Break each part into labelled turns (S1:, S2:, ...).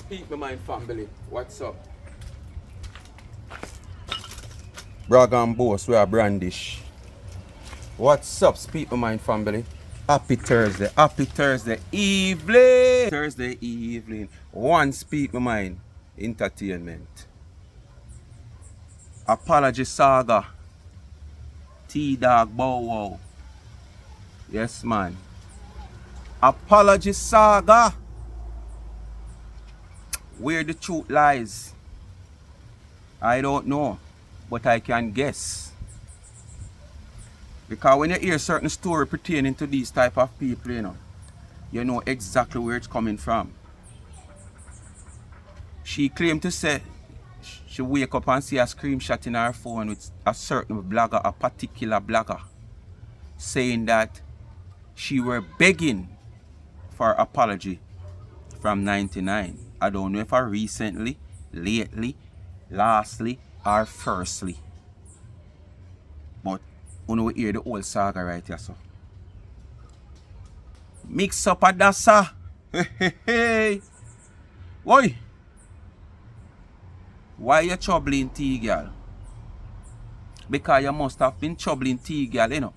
S1: Speak my mind family. What's up? Brag and boast, we are brandish. What's up, Speak my mind family? Happy Thursday evening. Thursday evening. One Speak my mind entertainment. Apology Saga. T-Dog Bow Wow. Yes, man. Apology Saga. Where the truth lies, I don't know, but I can guess. Because when you hear certain story pertaining to these type of people, you know exactly where it's coming from. She claimed to say she wake up and see a screenshot in her phone with a certain blogger, a particular blogger, saying that she were begging for apology from 99. I don't know if I recently, lately, lastly, or firstly. But you know we hear the old saga right here, so. Mix up a dasa. Hey. Why? Why you troubling tea girl? Because you must have been troubling tea girl,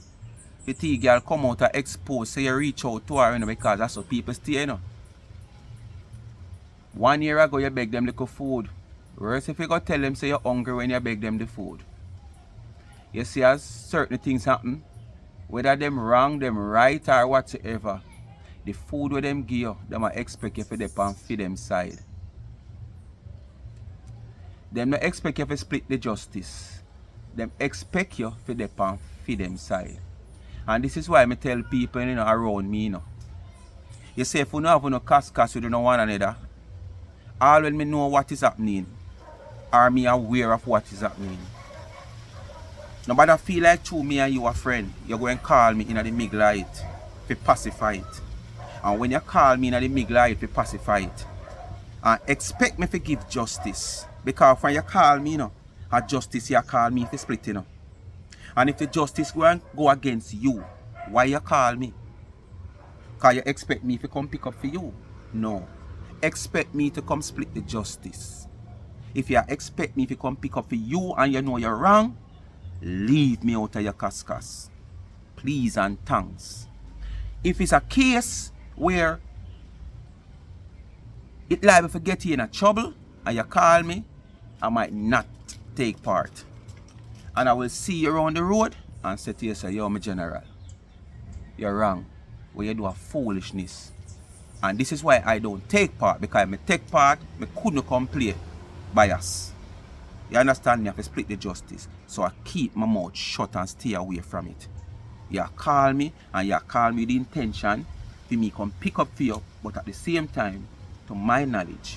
S1: The tea girl come out and expose, so you reach out to her, because that's what people stay, 1 year ago, you beg them little food. Worse if you go tell them say you're hungry when you beg them the food. You see as certain things happen, whether them wrong, them right, or whatsoever, the food with them give you, them expect you for them and feed them side. Them not expect you to split the justice. Them expect you for them and feed them side. And this is why I tell people around me, You say if you don't have no cast with one another, all when me know what is happening, or me aware of what is happening. Nobody feel like through me and you a friend, you're going to call me in the mig light to pacify it. And when you call me in the mig light to pacify it, and expect me to give justice. Because when you call me, a justice you call me to split, And if the justice go against you, why you call me? Because you expect me to come pick up for you? No. Expect me to come split the justice. If you expect me to come pick up for you and you know you're wrong, leave me out of your cascas. Please and thanks. If it's a case where it liable to get you in a trouble and you call me, I might not take part. And I will see you around the road and say to you, say, yo, my general, you're wrong. When you do a foolishness. And this is why I don't take part, because if I take part, I couldn't come play bias. You understand me? I have to split the justice. So I keep my mouth shut and stay away from it. You call me, and you call me with the intention for me come pick up for you, but at the same time, to my knowledge,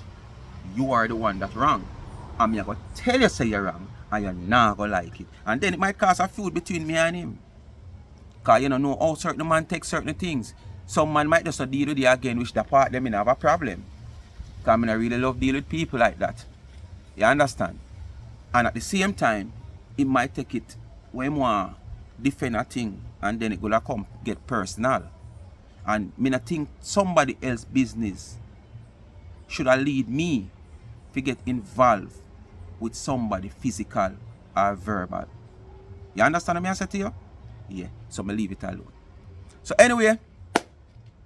S1: you are the one that's wrong. And I'm going to tell you say you're wrong, and you're not going to like it. And then it might cause a feud between me and him. Because you don't know how certain man takes certain things. Some man might just deal with you again, which the part them have a problem. Because I really love dealing with people like that. You understand? And at the same time, it might take it when more defend a thing and then it gonna come get personal. And I not think somebody else's business should lead me to get involved with somebody physical or verbal. You understand what I say to you? Yeah. So I leave it alone. So anyway,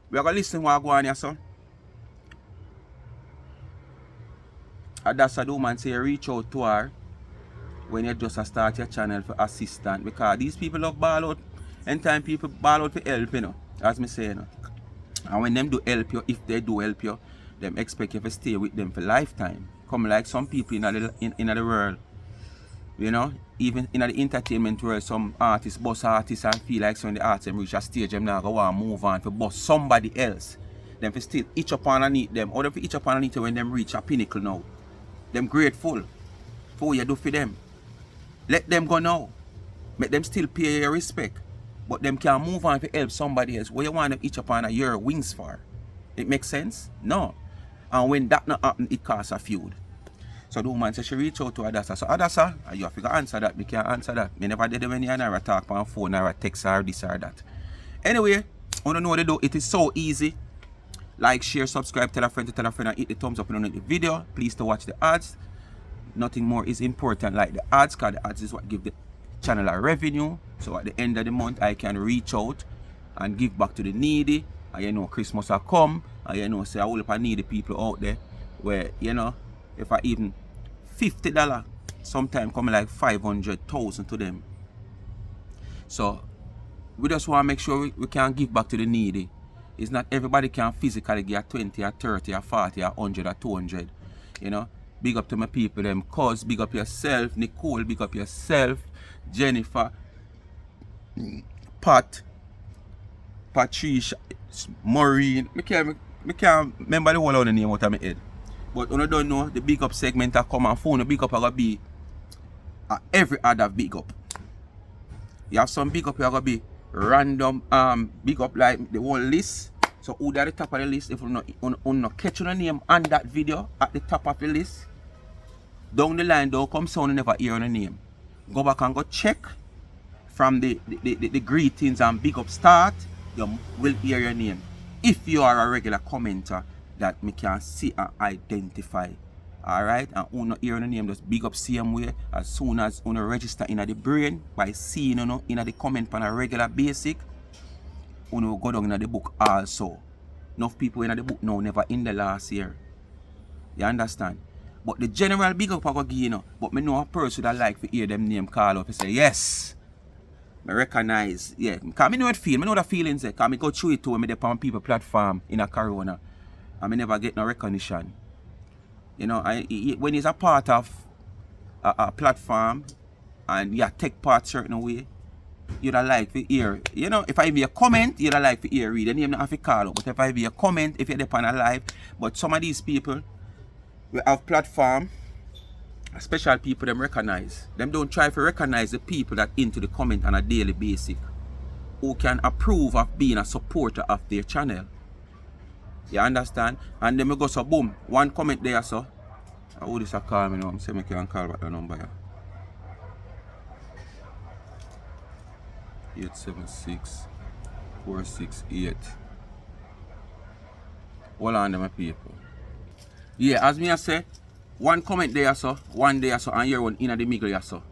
S1: we are going to listen to what go on here, son. And that's a woman say reach out to her when you just start your channel for assistance. Because these people love ball out. Anytime people ball out for help, as me say, And when them do help you, if they do help you, them expect you to stay with them for lifetime. Come like some people in the world. Even in the entertainment world, some artists, boss artists, and feel like so when the artists them reach a stage, them now go want to move on for boss somebody else. Them for still each up underneath them, or them for each up underneath when them reach a pinnacle now. Them grateful for what you do for them. Let them go now. Make them still pay your respect. But them can move on to help somebody else. What you want them each up on your wings for? It makes sense? No. And when that not happen, it causes a feud. So the woman said she reach out to Adasa. So Adasa, you have to answer that. We can't answer that. Me never did it when you never talk on phone or text or this or that. Anyway, I don't know what to do. It is so easy. Like, share, subscribe, tell a friend to tell a friend, and hit the thumbs up on the video. Please to watch the ads. Nothing more is important like the ads, because the ads is what give the channel a revenue. So at the end of the month, I can reach out and give back to the needy. And you know, Christmas will come, and you know, say I will if I needy people out there where, you know, if I even $50, sometimes come like 500,000 to them. So we just want to make sure we can give back to the needy. It's not everybody can physically get 20 or 30 or 40 or 100 or 200. You know, big up to my people, them. Cuz, big up yourself. Nicole, big up yourself. Jennifer, Pat, Patricia, Maureen. I can't remember the whole of the name out of my head. But when I don't know, the big up segment that come and phone, the big up are going to be every other big up. You have some big up, you're going to be random big up like the whole list. So who at the top of the list, if you not catch your name on that video at the top of the list, down the line don't come sound and never hear your name. Go back and go check from the greetings and big up start, you will hear your name. If you are a regular commenter that me can see and identify. Alright, and who not hear your name, just big up same way as soon as you register in the brain by seeing in the comment on a regular basic. You go down in the book also. Enough people in the book now never in the last year. You understand? But the general big up I go give, you know. But me know a person that like to hear them name call up and say, yes, I recognize. Yeah, because I know it feel. I know the feelings there. Because I go through it too when I on people platform in a corona. And I never get no recognition. You know, when it's a part of a platform and you take part certain way, you'd like to hear. You know, if I be a comment, you'd like to hear read. Then you don't have to call up. But if I be a comment, if you're on a live, but some of these people we have platform, special people them recognize. Them don't try to recognize the people that into the comment on a daily basis who can approve of being a supporter of their channel. You understand? And then we go so boom, one comment there so. Who this a call me now? I'm saying I can call back the number here. 876-468. Hold on them my people. Yeah, as me I say, one comment there so, one there so, and your one in the middle here so.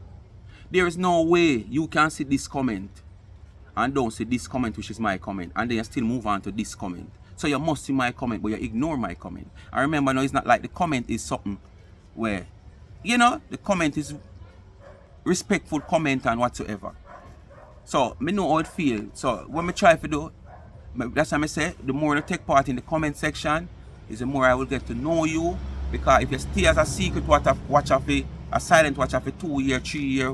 S1: There is no way you can see this comment and don't see this comment which is my comment and then you still move on to this comment. So you must see my comment but you ignore my comment. And remember now it's not like the comment is something where, you know, the comment is respectful comment and whatsoever. So me know how it feels. So when I try to do, that's why I say the more you take part in the comment section is the more I will get to know you. Because if you stay as a secret watch of a silent watch of a 2 year, 3 year,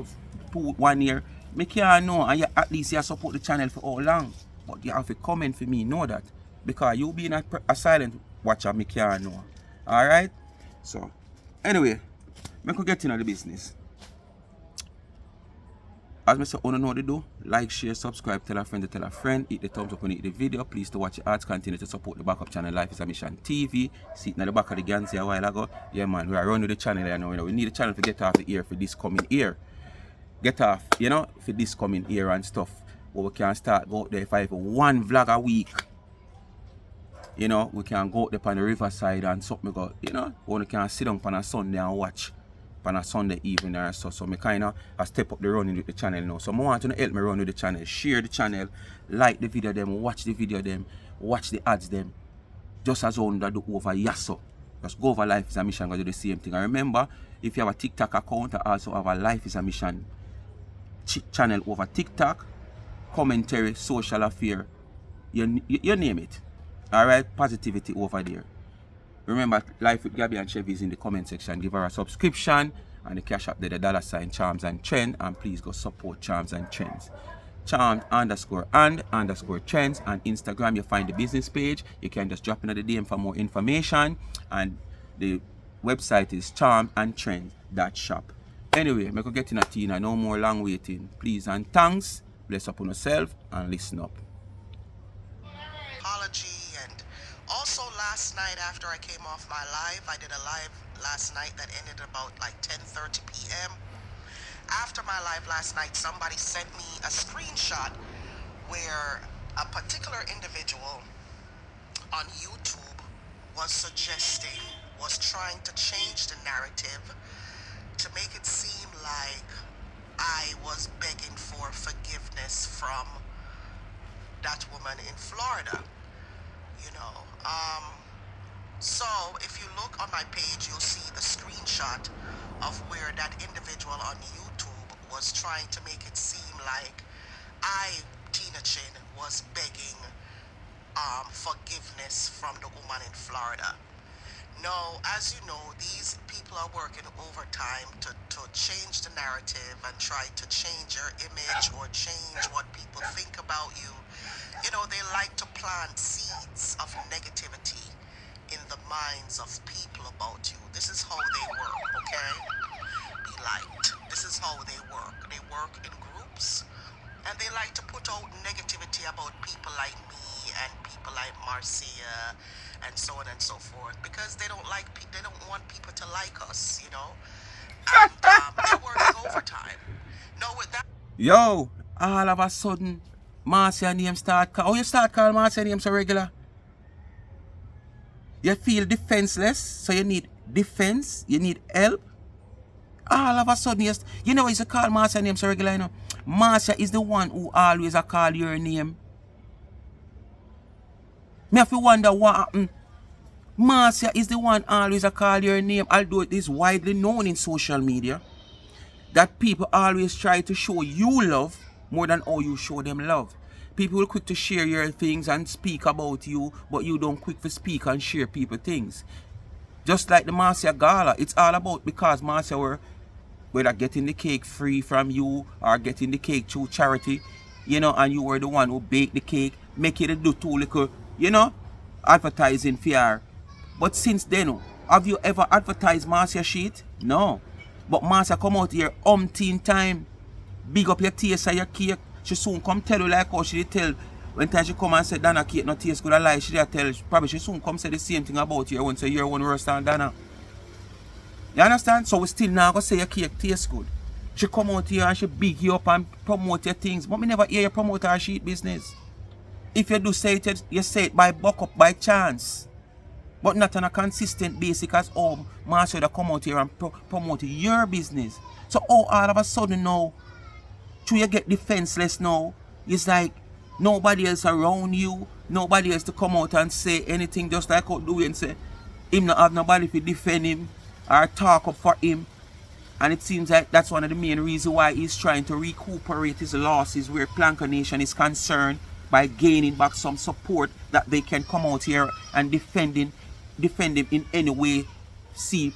S1: 1 year, me can't know and you, at least you support the channel for how long. But you have to comment for me, know that. Because you being a silent watcher, me can't know. Alright? So anyway, I could get into the business. As I say, you know what to do. Like, share, subscribe, tell a friend to tell a friend. Hit the thumbs up and hit the video. Please to watch the ads. Continue to support the backup channel Life is a Mission TV. See it in the back of the Gansy a while ago. Yeah man, we are running the channel you know. We need the channel to get off the air for this coming year. Get off, you know, for this coming year and stuff. But we can start go out there if I have one vlog a week. You know, we can go out there on the riverside and something go, you know, or we can sit down on a Sunday and watch on a Sunday evening or so. So I kind of step up the running with the channel now. So I want to help me run with the channel. Share the channel, like the video them, watch the video them, watch the ads them. Just as on that do over Yasso. Just go over Life is a Mission, go do the same thing. And remember, if you have a TikTok account, I also have a Life is a Mission channel over TikTok, commentary, social affair, you name it. Alright, positivity over there. Remember, Life with Gabby and Chevy is in the comment section. Give her a subscription and the cash up there, the $ Charms and Trend. And please go support Charms and Trends. Charms _and_ Trends. And Instagram, you find the business page. You can just drop into the DM for more information. And the website is charmandtrends.shop. Anyway, I'm going to get in a tea. No more long waiting. Please and thanks. Bless up on yourself and listen up.
S2: Apology. And also last night after I came off my live, I did a live last night that ended about like 10:30 p.m. After my live last night, somebody sent me a screenshot where a particular individual on YouTube was trying to change the narrative to make it seem like I was begging for forgiveness from that woman in Florida, you know. So if you look on my page, you'll see the screenshot of where that individual on YouTube was trying to make it seem like I, Tina Chin, was begging forgiveness from the woman in Florida. No, as you know, these people are working overtime to change the narrative and try to change your image or change what people think about you. You know, they like to plant seeds of negativity in the minds of people about you. This is how they work, okay? Be liked. This is how they work. They work in groups and they like to put out negativity about people like me and people like Marcia and so on and so forth because they don't want people to like us, you know. And they're working overtime. No, with that.
S1: Yo, all of a sudden, Marcia name start call. Oh, you start call Marcia name so regular? You feel defenseless, so you need defense, you need help. All of a sudden, you know, you call Marcia name so regular, you know. Marcia is the one who always call your name. Me have to wonder what happened. Marcia is the one always call your name, although it is widely known in social media that people always try to show you love more than how you show them love. People will quick to share your things and speak about you, but you don't quick to speak and share people things. Just like the Marcia Gala, it's all about because Marcia were whether getting the cake free from you or getting the cake through charity, you know, and you were the one who baked the cake, make it do too little, you know, advertising for her. But since then, have you ever advertised Marcia sheet? No. But Marcia come out here umpteen time, big up your taste of your cake. She soon come tell you like how she did tell when time she come and say Dana cake not taste good a lie, she did tell, probably she soon come say the same thing about you when say you're one worse than Dana. You understand? So we still now gonna say your cake tastes good. She come out here and she big you up and promote your things, but me never hear you promote her sheet business. If you do say it, you say it by buck up, by chance. But not on a consistent basis as Marcia that come out here and promote your business. So all of a sudden now, till you get defenseless now, it's like nobody else around you, nobody else to come out and say anything, just like how do and say him not have nobody to defend him or talk up for him. And it seems like that's one of the main reasons why he's trying to recuperate his losses where Planker Nation is concerned by gaining back some support that they can come out here and defend him in any way see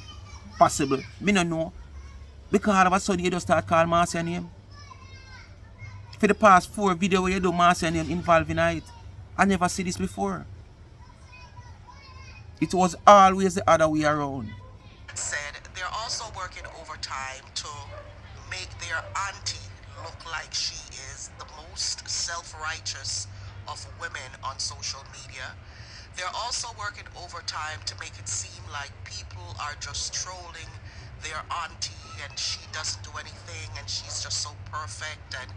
S1: possible. Me no know. Because all of a sudden you just start calling Marcia name. For the past 4 videos where you do Marcia name involved in it, I never see this before. It was always the other way around.
S2: Said they're also working overtime to make their auntie look like she is the most self-righteous of women on social media. They're also working overtime to make it seem like people are just trolling their auntie and she doesn't do anything and she's just so perfect. And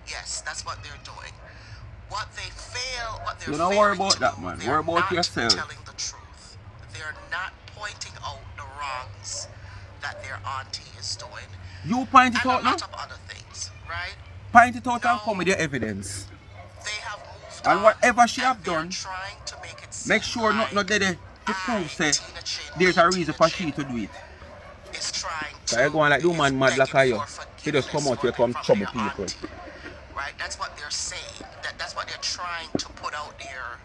S2: yes, that's what they're doing. What they're
S1: you don't worry about
S2: to
S1: that,
S2: do,
S1: man.
S2: they're
S1: Worry about
S2: not
S1: yourself.
S2: telling the truth. They're not pointing out the wrongs that their auntie is doing.
S1: You point it
S2: and
S1: out
S2: a
S1: now?
S2: lot of other things, right?
S1: Point it out
S2: No,
S1: and come with your evidence.
S2: They have moved
S1: And
S2: on,
S1: whatever she
S2: and
S1: have done,
S2: trying to make it
S1: make
S2: seem
S1: sure
S2: like
S1: not there to prove say
S2: Tina Chin,
S1: there's a reason
S2: Tina
S1: for
S2: Chin
S1: she to do it.
S2: is trying
S1: So you
S2: to
S1: go on like do
S2: is
S1: man mad like
S2: begging
S1: you.
S2: for
S1: He just come
S2: forgiveness
S1: out here come
S2: from
S1: trouble
S2: their
S1: people.
S2: auntie, right? That's what they're saying. That's what they're trying to put out there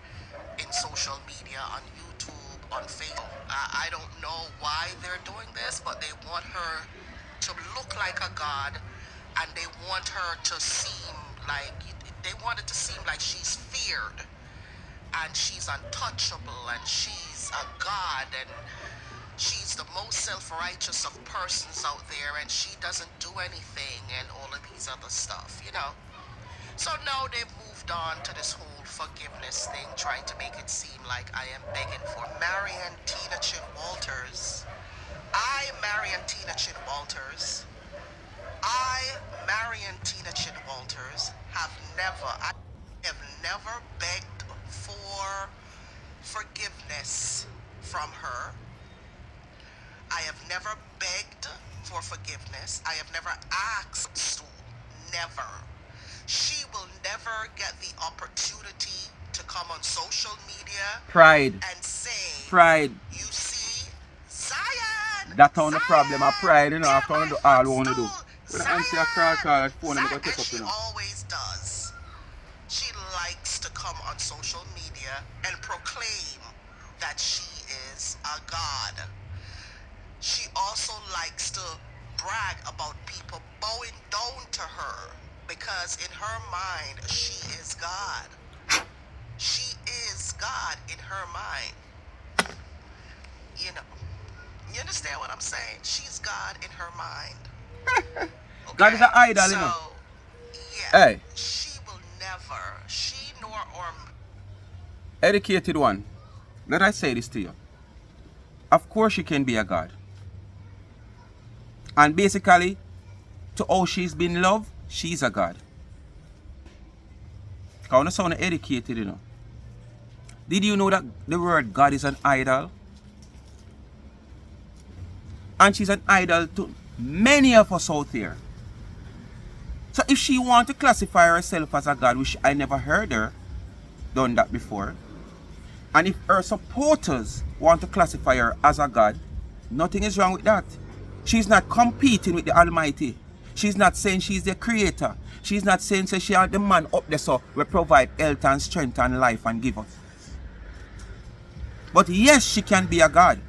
S2: in social media, on YouTube, on Facebook. I don't know why they're doing this, but they want her to look like a god, and they want her to seem like she's feared and she's untouchable and she's a god and she's the most self-righteous of persons out there and she doesn't do anything and all of these other stuff, you know. So now they've moved on to this whole forgiveness thing, trying to make it seem like I am begging for Marian Tina Chin Walters. Marian Tina Chin Walters, have never begged for forgiveness from her. I have never begged for forgiveness. I have never asked to. Never. She will never get the opportunity to come on social media
S1: Pride.
S2: and say,
S1: Pride.
S2: you see, Zion.
S1: That's on the
S2: Zion,
S1: problem of pride, you know, after
S2: they're
S1: I do
S2: my
S1: all we want to do.
S2: footstool.
S1: When I answer a call at phone, I'm going
S2: Zion.
S1: to take
S2: And
S1: up,
S2: she
S1: you know.
S2: always does. She likes to come on social media and proclaim that she is a god. She also likes to brag about people bowing down to her because in her mind, she is God. She is God in her mind. You know, you understand what I'm saying? She's God in her mind. Okay?
S1: God is an idol,
S2: so,
S1: you know.
S2: Yeah,
S1: Hey.
S2: she will never, she nor or
S1: Educated one, let I say this to you. Of course she can be a god. And basically, to how she's been loved, she's a god. Because I sound educated, you know. Did you know that the word God is an idol? And she's an idol to many of us out there. So if she wants to classify herself as a god, which I never heard her done that before, and if her supporters want to classify her as a god, nothing is wrong with that. She's not competing with the Almighty. She's not saying she's the creator. She's not saying she is the man up there so we provide health and strength and life and give us. But yes, she can be a god.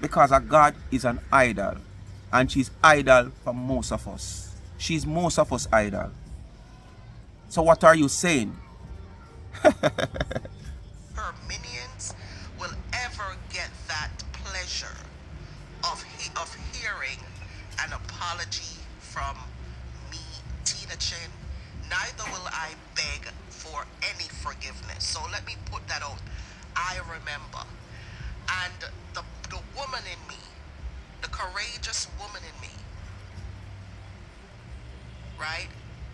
S1: Because a god is an idol. And she's idol for most of us. She's most of us idol. So what are you saying?
S2: her minions will ever get that pleasure of hearing an apology from me, Tina Chin. Neither will I beg for any forgiveness. So let me put that out. I remember. And the woman in me, the courageous woman in me, right,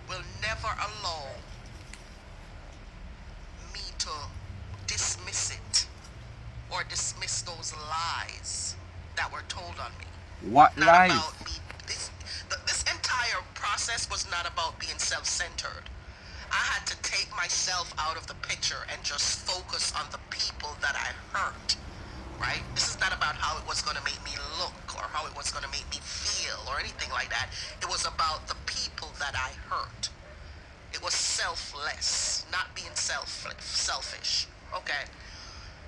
S2: will never allow me to dismiss it or dismiss those lies that were told on me.
S1: What
S2: Not
S1: lies?
S2: about me. This entire process was not about being self-centered. I had to take myself out of the picture and just focus on the people that I hurt. Right? This is not about how it was going to make me look or how it was going to make me feel or anything like that. It was about the people that I hurt. It was selfless, not being selfish. Okay?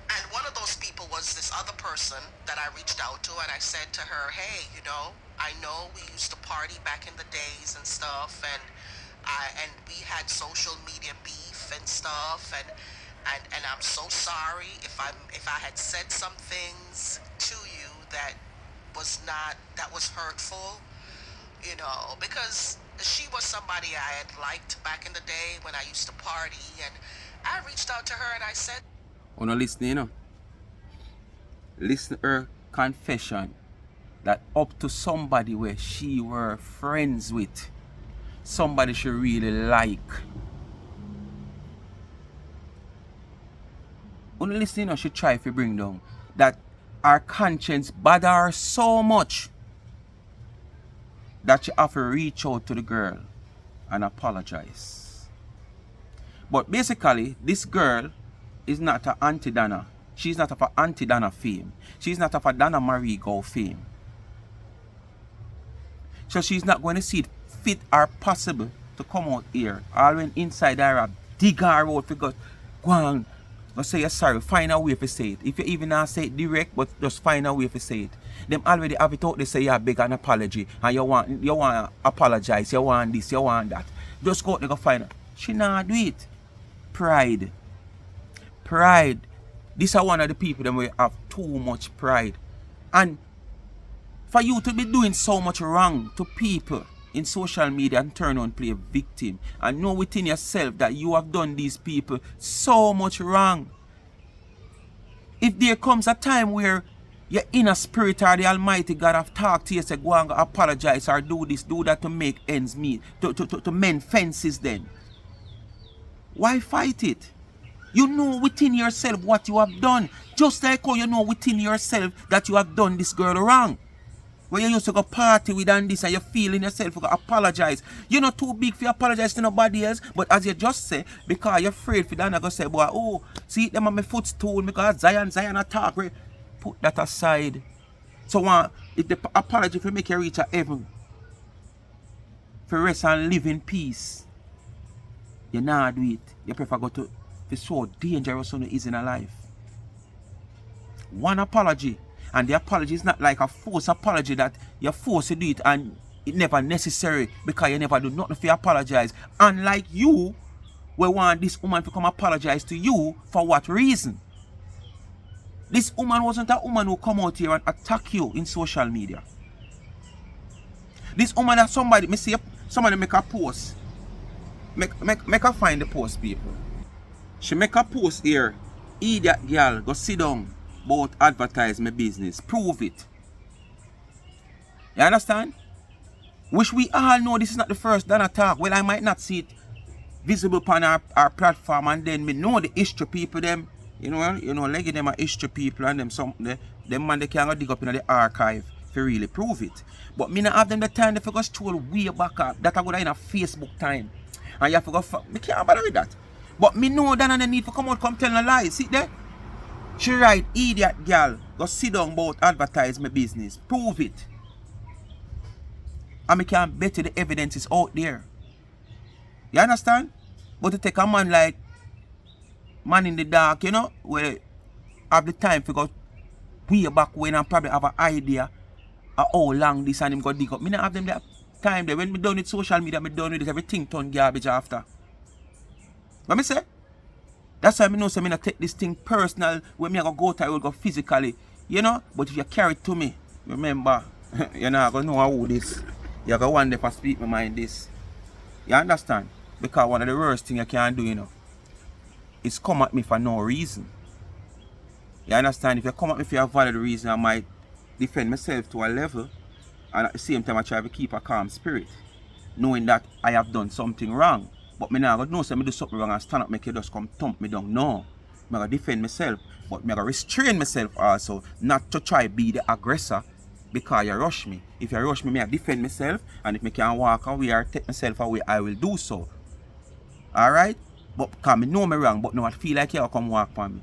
S2: And one of those people was this other person that I reached out to, and I said to her, hey, you know we used to party back in the days and stuff, and we had social media beef and stuff, and I'm so sorry if I had said some things to you that was hurtful, because she was somebody I had liked back in the day when I used to party, and I reached out to her and I said,
S1: Oh no, listen, you know. Listen to her confession that up to somebody where she were friends with, somebody she really like. Only listen, you know, she try to bring down that our conscience bother her so much that she have to reach out to the girl and apologize. But basically, this girl is not an Auntie Dana. She's not of an Auntie Dana fame. She's not of a Dana Marigo fame. So she's not going to see it fit or possible to come out here. All when inside her, dig her out because go on, go say you're sorry, find a way to say it. If you even not say it direct, but just find a way to say it. Them already have it out, they say you beg an apology and you want to apologize, you want this, you want that. Just go out there go find her. She not do it. Pride. Pride. This is one of the people that will have too much pride. And for you to be doing so much wrong to people in social media and turn on play a victim and know within yourself that you have done these people so much wrong. If there comes a time where your inner spirit or the Almighty God have talked to you, say go and apologize or do this, do that to make ends meet, to mend fences then. Why fight it? You know within yourself what you have done. Just like how you know within yourself that you have done this girl wrong. When you used to go party with and this and you feeling yourself, you go apologize. You're not too big for you apologize to nobody else. But as you just say, because you're afraid for that, I go say, boy, oh, see them on my footstool because Zion attack. Right? Put that aside. So if the apology for make you reach a heaven, for rest and live in peace, you not do it. You prefer go to the so dangerous one is in a life. One apology. And the apology is not like a forced apology that you're forced to do it and it never necessary because you never do nothing for you apologize. Unlike you, we want this woman to come apologize to you for what reason? This woman wasn't a woman who come out here and attack you in social media. This woman that somebody make a post. Make her find the post, people. She make a post here. Idiot girl, go sit down. About advertise my business. Prove it. You understand? Which we all know this is not the first Dana talk. Well, I might not see it visible upon our platform, and then me know the history people them. You know, like them are history people and them man they can't go dig up in the archive to really prove it. But me not have them the time they go stroll way back up. That I go in a Facebook time. And you have to go me can't bother with that. But me know that and the need to come out come tell a lie. See there? She write, idiot girl, go sit down about advertise my business. Prove it. And me can bet you the evidence is out there. You understand? But to take a man like man in the dark, you know, where have the time to go way back when and probably have an idea of how long this and him go dig up. Me not have them that time there. When me done with social media, me done with it, everything turn garbage after. What me say? That's why I know so I not take this thing personal when me go out I will go physically. You know? But if you carry it to me, remember, you're not gonna know who this. You're gonna one day for speak my mind this. You understand? Because one of the worst things you can do, you know, is come at me for no reason. You understand? If you come at me for a valid reason, I might defend myself to a level, and at the same time I try to keep a calm spirit, knowing that I have done something wrong. But me now know say me do something wrong and stand up make you just come thump me down. No. I gotta defend myself. But I gotta restrain myself also not to try be the aggressor because you rush me. If you rush me, I defend myself, and if I can walk away or take myself away, I will do so. Alright? But because I know me wrong, but now I feel like you come walk for me.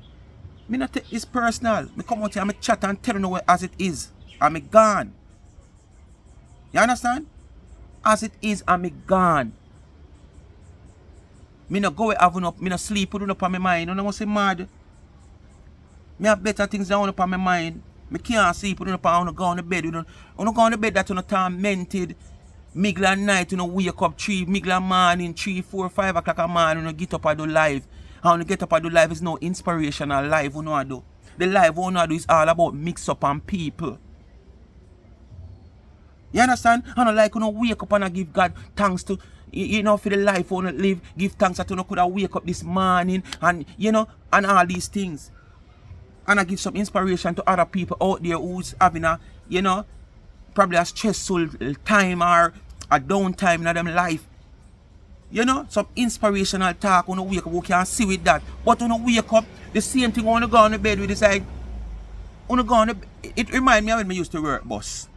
S1: Me not take this personal. Me come out here and me chat and tell you as it is. And me gone. You understand? As it is and me gone. Me no go have up, me no sleep put up on my mind. You know what say mad? Me have better things down up on my mind. Me can't sleep put up on go on the bed. You know go on the bed that you know tormented. Middle of night, you know, wake up 3, middle of morning, 3, 4, 5 o'clock a morning, you know, get up and do live. And when you get up and do live is no inspirational live, you know I do. The live you know do is all about mix up and people. You understand? I don't like you know wake up and I give God thanks to you know for the life you know live, give thanks that you know could have wake up this morning and you know and all these things. And I give some inspiration to other people out there who's having a you know probably a stressful time or a downtime in them life. You know, some inspirational talk when you wake up, you can see with that. But when you wake up, the same thing when you go on the bed with it's like when you go on the it reminds me of when I used to work bus.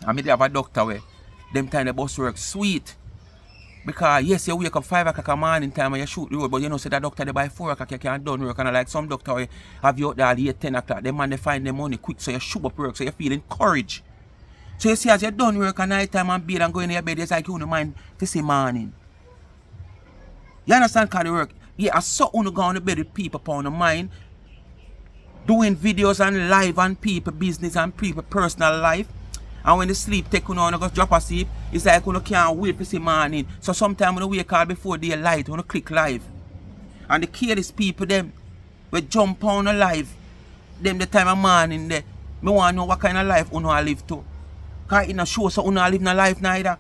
S1: I mean, they have a doctor where them time the bus work sweet. Because yes, you wake up 5 o'clock a morning time and you shoot the road, but you know say that doctor they by 4 o'clock you can't done work. And like some doctor where have you out there at 8, 10 o'clock, them man they find the money quick so you shoot up work so you feel encouraged. So you see as you done work at night time and bed and go in your bed, it's like you don't mind to see morning. You understand how they work? Yeah, I saw you go on the bed with people upon the mind, doing videos and live on people business and people personal life. And when the sleep take you on go drop asleep, it's like you can't wait to see morning. So sometimes when you wake up before daylight, when you click live. And the careless people them we jump on the live, them the time of morning there. Me want to know what kind of life you know live to. Because it not show so you not live no life neither.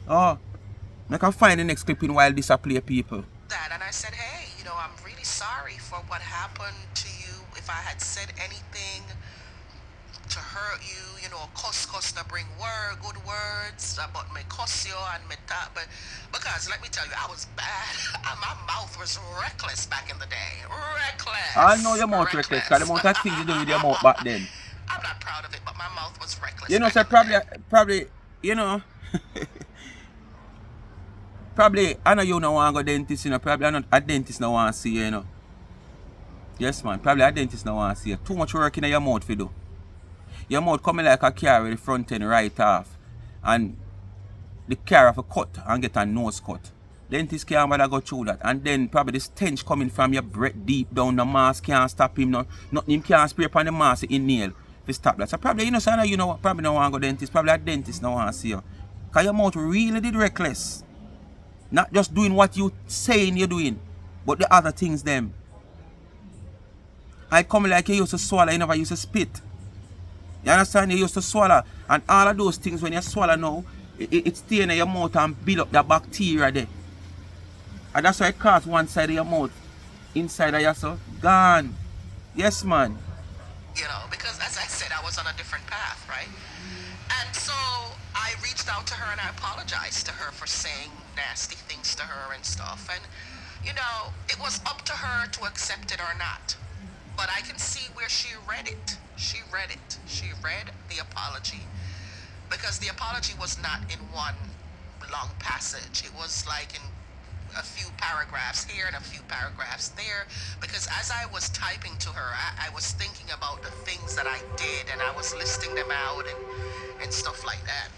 S1: Oh. I can find the next clip in while this play people.
S2: That and I said, hey, you know, I'm really sorry for what happened to you. If I had said anything to hurt you, you know, cuss to bring good words, but me cuss you and me that, but because let me tell you, I was bad. My mouth was reckless back in the day. Reckless.
S1: I know your mouth reckless, because the amount of things you do with your mouth back then.
S2: I'm not proud of it, but my mouth was reckless.
S1: You know,
S2: back
S1: so
S2: in the day.
S1: probably, you know, probably, I know you don't want to go dentist, you know, probably I know a dentist don't want to see you, you know. Yes, man, probably a dentist don't want to see you. Too much work in your mouth for do. Your mouth coming like a car with the front end right off. And the car have a cut and get a nose cut. Dentist can't bother go through that. And then probably the stench coming from your breath deep down the mask can't stop him. Nothing him can't spray upon the mask inhale to stop that. So probably, you know, so you know, probably don't want to go dentist. Probably a dentist don't want to see you. Because your mouth really did reckless. Not just doing what you saying you're doing, but the other things them. I come like you used to swallow, you never used to spit. You understand? You used to swallow. And all of those things when you swallow now, it stay in your mouth and build up the bacteria there. And that's why it caught one side of your mouth. Inside of yourself, gone. Yes, man.
S2: You know, because as I said, I was on a different path, right? And so I reached out to her and I apologized to her for saying nasty things to her and stuff. And, you know, it was up to her to accept it or not. But I can see where she read it. She read it. She read the apology. Because the apology was not in one long passage. It was like in a few paragraphs here and a few paragraphs there. Because as I was typing to her, I was thinking about the things that I did and I was listing them out and stuff like that.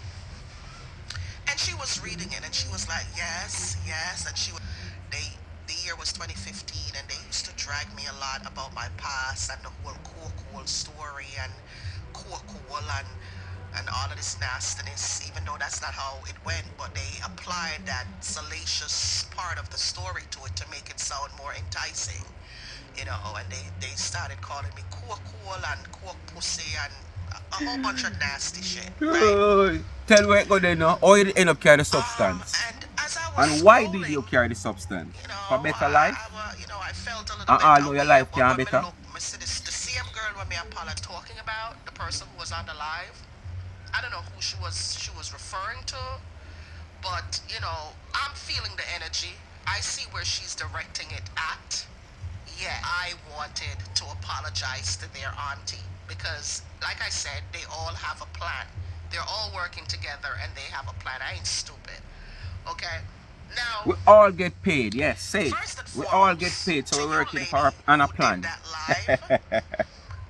S2: And she was reading it and she was like, yes, yes. And the year was 2015 and they used to drag me a lot about my past and the whole cool story and cool and all of this nastiness, even though that's not how it went, but they applied that salacious part of the story to it to make it sound more enticing, you know, and they started calling me cool and cool pussy and a whole bunch of nasty shit, right?
S1: Tell where it go there now, or you end up carrying the substance.
S2: And as I was
S1: and why
S2: scrolling,
S1: did you carry the substance?
S2: you know,
S1: For better life?
S2: I felt a little
S1: And
S2: bit
S1: all know your
S2: away,
S1: life
S2: but
S1: can
S2: when me
S1: better?
S2: look, me see this, the same girl when me Apollo talking about, the person who was on the live, I don't know who she was referring to, but, you know, I'm feeling the energy. I see where she's directing it at. Yeah, I wanted to apologize to their auntie because, like I said, they all have a plan. They're all working together and they have a plan. I ain't stupid. Okay? Now,
S1: We all get paid, yes, say it.
S2: first and
S1: We
S2: foremost,
S1: all get paid, so
S2: to
S1: we're
S2: you
S1: working
S2: lady
S1: for on a
S2: who
S1: plan.
S2: did that live,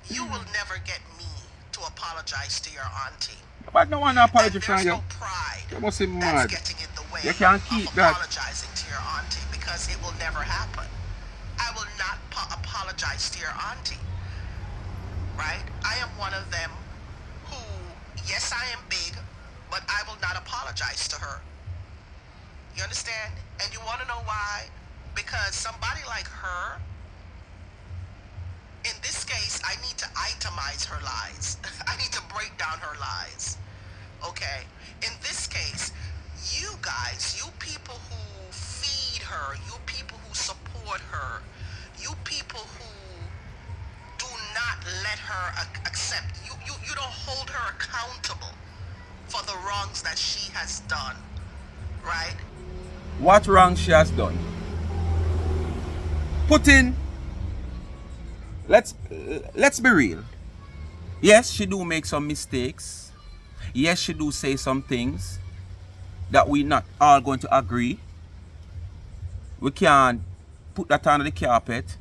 S2: you will never get me to apologize to your auntie.
S1: But no one
S2: And
S1: apology
S2: there's
S1: from you.
S2: no pride
S1: You must be
S2: that's
S1: mad.
S2: getting in the way
S1: You can't
S2: of
S1: keep that.
S2: apologizing to your auntie because it will never happen. I will not apologize to your auntie, right? I am one of them who, yes, I am big, but I will not apologize to her. You understand? And you want to know why? Because somebody like her, in this case, I need to itemize her lies. I need to break down her lies. Okay? In this case, you guys, you people who feed her, you people who support her, you people who do not let her accept, you don't hold her accountable for the wrongs that she has done, right?
S1: What wrong she has done? Putin, let's be real. Yes, she do make some mistakes. Yes, she do say some things that we not all going to agree. We can't put that under the carpet.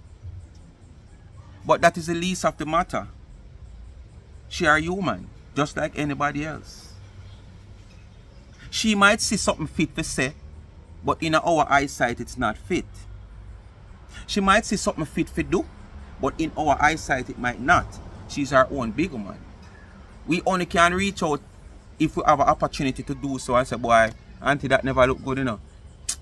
S1: But that is the least of the matter. She are human, just like anybody else. She might see something fit to say, but in our eyesight it's not fit. She might see something fit to do, but in our eyesight it might not. She's our own big woman. We only can reach out if we have an opportunity to do so and say, boy, auntie that never look good, you know.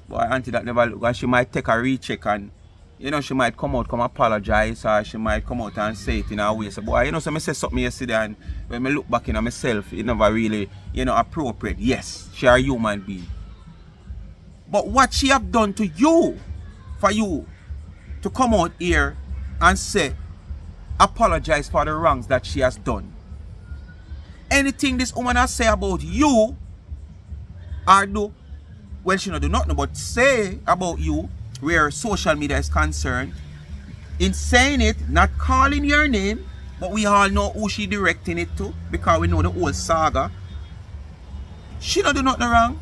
S1: Boy, auntie that never look good. And she might take a recheck and, you know, she might come apologize, or she might come out and say it in a way. So, boy, you know, so I said something yesterday and when I look back in myself, it never really, you know, appropriate. Yes, she are a human being. But what she have done to you, for you to come out here and say, apologize for the wrongs that she has done. Anything this woman has say about you, or do, well, she not do nothing but say about you, where social media is concerned, in saying it, not calling your name, but we all know who she directing it to because we know the whole saga. She don't do nothing wrong.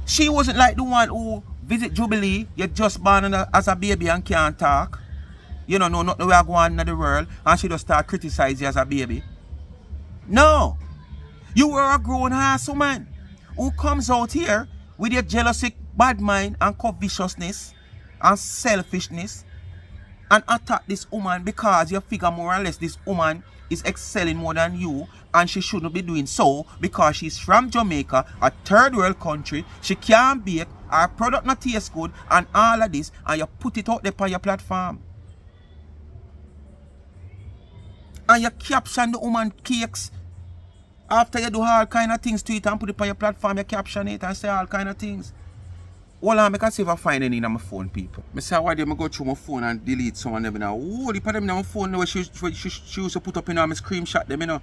S1: She wasn't like the one who visit Jubilee, you just born as a baby and can't talk. You don't know nothing where going on in the world and she just start criticizing you as a baby. No. You were a grown ass woman who comes out here with your jealousy, bad mind and covetousness and selfishness and attack this woman because you figure more or less this woman is excelling more than you and she shouldn't be doing so because she's from Jamaica, a third world country, she can't bake, her product not taste good and all of this, and you put it out there on your platform. And you caption the woman cakes. After you do all kind of things to it and put it on your platform, you caption it and say all kind of things. Hold on, I can see if I find any in my phone, people. I say, why do I go through my phone and delete some of them now? Oh, the part of them in my phone now, she used to put up in my screenshot them, you know.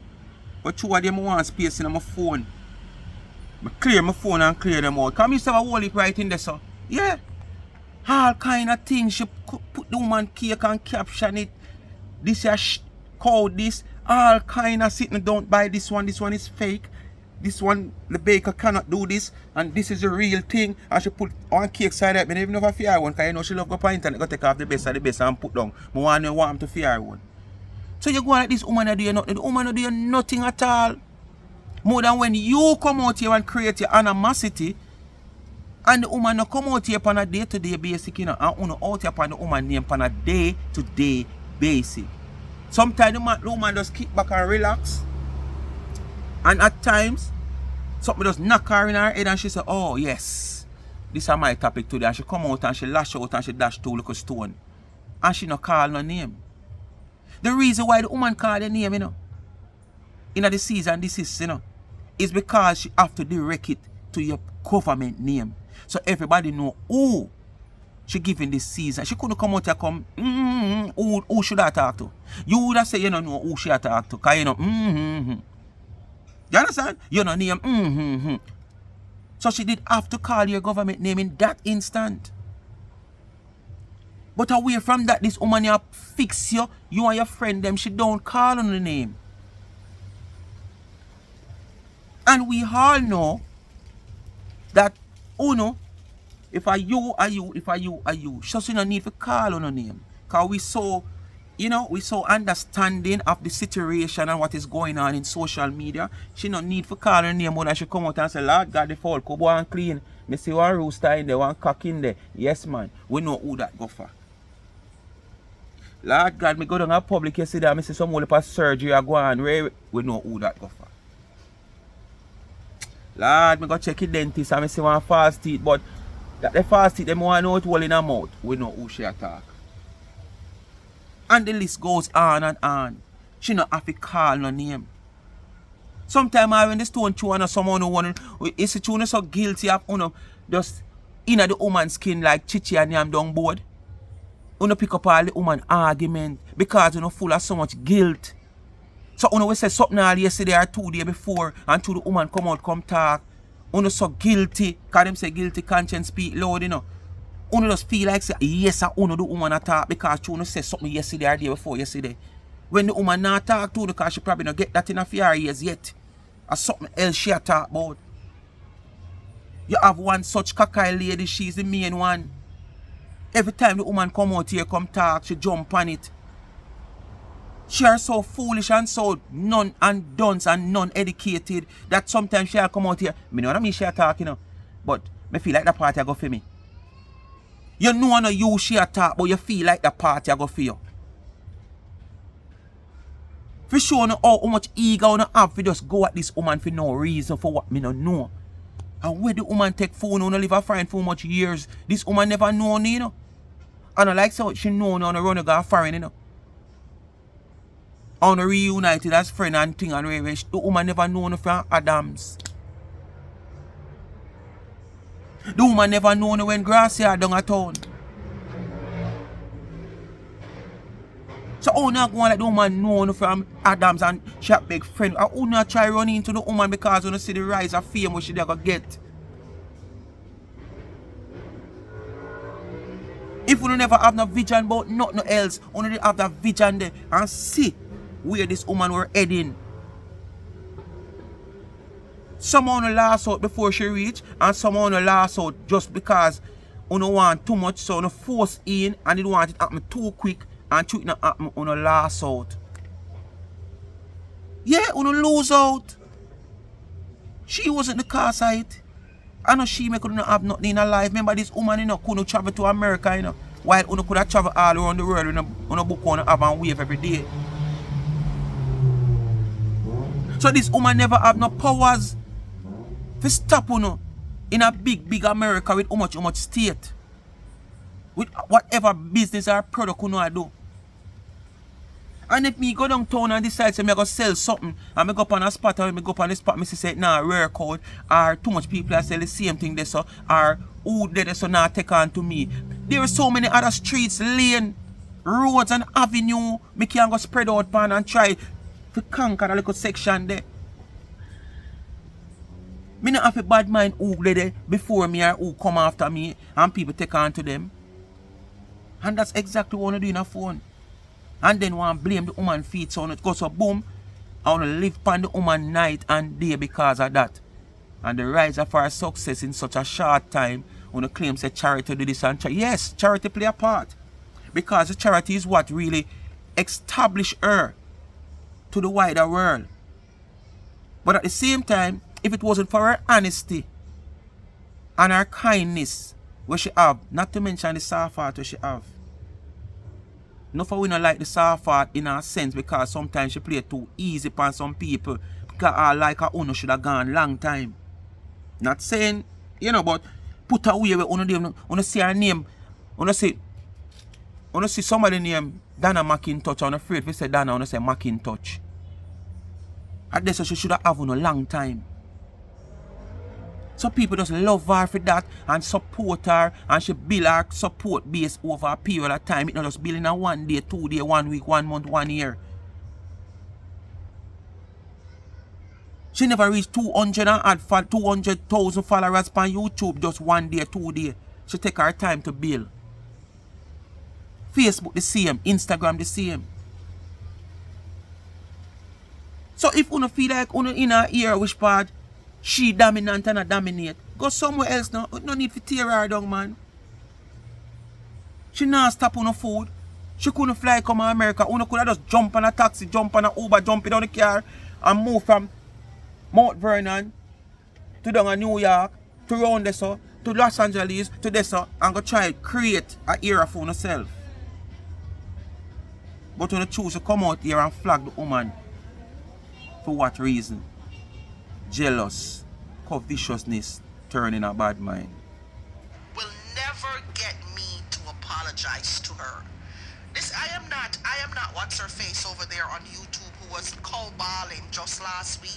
S1: But two of them I want space in my phone. I clear my phone and clear them out. Because I used to have a whole heap right in there, so. Yeah. All kind of things. She put the woman cake and caption it. This is code this. All kind of sitting, don't buy this one is fake. This one, the baker cannot do this, and this is the real thing. And she put one cake side up. I don't even know if I fear one, because you know she love go on internet, go take off the best of the best and put down. I want to fear one. So you go like this woman do nothing. The woman do nothing at all. More than when you come out here and create your animosity, and the woman no come out here on a day-to-day basis, you know, and uno out here on the woman name on a day-to-day basis. Sometimes the woman just kick back and relax. And at times, something just knock her in her head and she say, oh yes, this is my topic today. And she come out and she lash out and she dash two little stone. And she no call no name. The reason why the woman call the name, you know, in the season this is, you know, is because she have to direct it to your government name. So everybody know who she giving this season. She couldn't come out here come, who should I talk to? You would have say you don't know who she talk to, because you know, You understand? You know name, So she did have to call your government name in that instant. But away from that, this woman here fix you and your friend them, she don't call on the name. And we all know that, if I you, if I you, just you don't need to call on the name. Because we so, we so understanding of the situation and what is going on in social media. She no need for call her name more than she come out and say, Lord God, the fall, come and clean. Me see one rooster in there, one cock in there. Yes, man. We know who that go for. Lord God, me go down a public yesterday and me see some whole surgery I go on. We know who that go for. Lord, me go check the dentist and me see one false teeth, but that the false teeth, them want to know it all in her mouth. We know who she attack. And the list goes on and on. She not have to call no name. Sometimes I when the stone chew on someone who want to, is it you so guilty of just in the woman's skin like chichi and yam down board? You pick up all the woman argument because you full of so much guilt. So we say something all yesterday or 2 days before and to the woman come out, come talk. You so guilty, because them say guilty conscience speak loud, you just feel like say, yes, I the woman attack because you say something yesterday or day before yesterday. When the woman not talk to because she probably not get that in a few years yet. Or something else she talk about. You have one such cockeye lady, she's the main one. Every time the woman come out here, come talk, she jump on it. She are so foolish and so none and dunce and non-educated that sometimes she'll come out here. Me know what I mean she talk, but me feel like the party go for me. You know no you she talk, but you feel like the party go for you. For sure how much ego you have to just go at this woman for no reason for what me no know. And where the woman take phone on live a friend for much years, this woman never know me, And I like so she know on the run to go foreign, On reunited as friend and thing and the woman never known from Adams. The woman never known when Gracia down a town. So how not go like the woman known from Adams and she a big friend. How not try running into the woman because you see the rise of fame which she never get. If you never have no vision about nothing else, only have that vision there and see where this woman were heading. Someone last out before she reach, and someone last out just because you don't want too much, so you force in and you want it to happen too quick and treat it not happen, you last out. Yeah, you lose out. She wasn't the cause of it. I know she couldn't have nothing in her life. Remember this woman, couldn't travel to America, while you could have traveled all around the world on a book on have and wave every day. So this woman never have no powers to stop in a big America with how much state. With whatever business or product you do. And if me go downtown and decide say me go sell something and me go up on a spot and me go up on the spot, me say nah work out, or too much people are sell the same thing there so, or who there so now take on to me. There are so many other streets, lane, roads and avenue me can go spread out pan and try to conquer a little section there. Me not have a bad mind who there before me or who come after me and people take on to them. And that's exactly what I do in a phone. And then want to blame the woman feet so it goes so boom. I want to live on the woman night and day because of that. And the rise of our success in such a short time, when the claim say charity do this and charity. Yes, charity play a part. Because the charity is what really established her to the wider world. But at the same time, if it wasn't for her honesty and her kindness, what she have, not to mention the soft heart what she have. No for we not like the soft heart in a sense because sometimes she play too easy upon some people. Because I like her owner should have gone long time. Not saying, but put her away with owner see her name. Owner see somebody named Dana McIntosh. I'm afraid if you say Dana, owner say McIntosh. At this she should have a long time. So people just love her for that and support her and she build her support base over a period of time. It's not just building a 1 day, 2 day, 1 week, 1 month, 1 year. She never reached 200,000 followers on YouTube just 1 day, 2 day. She take her time to build. Facebook the same, Instagram the same. So if you feel like you in her ear which part she dominant and not dominate, go somewhere else now. No need to tear her down, man. She not stop on her food. She couldn't fly come to America. Una could have just jump on a taxi, jump on an Uber, jump it on the car and move from Mount Vernon to down in New York, to round this to Los Angeles, to this and go try to create an era for herself. But when you choose to come out here and flag the woman, for what reason? Jealous, covetousness, turning a bad mind.
S2: Will never get me to apologize to her. I am not what's her face over there on YouTube who was cow-balling just last week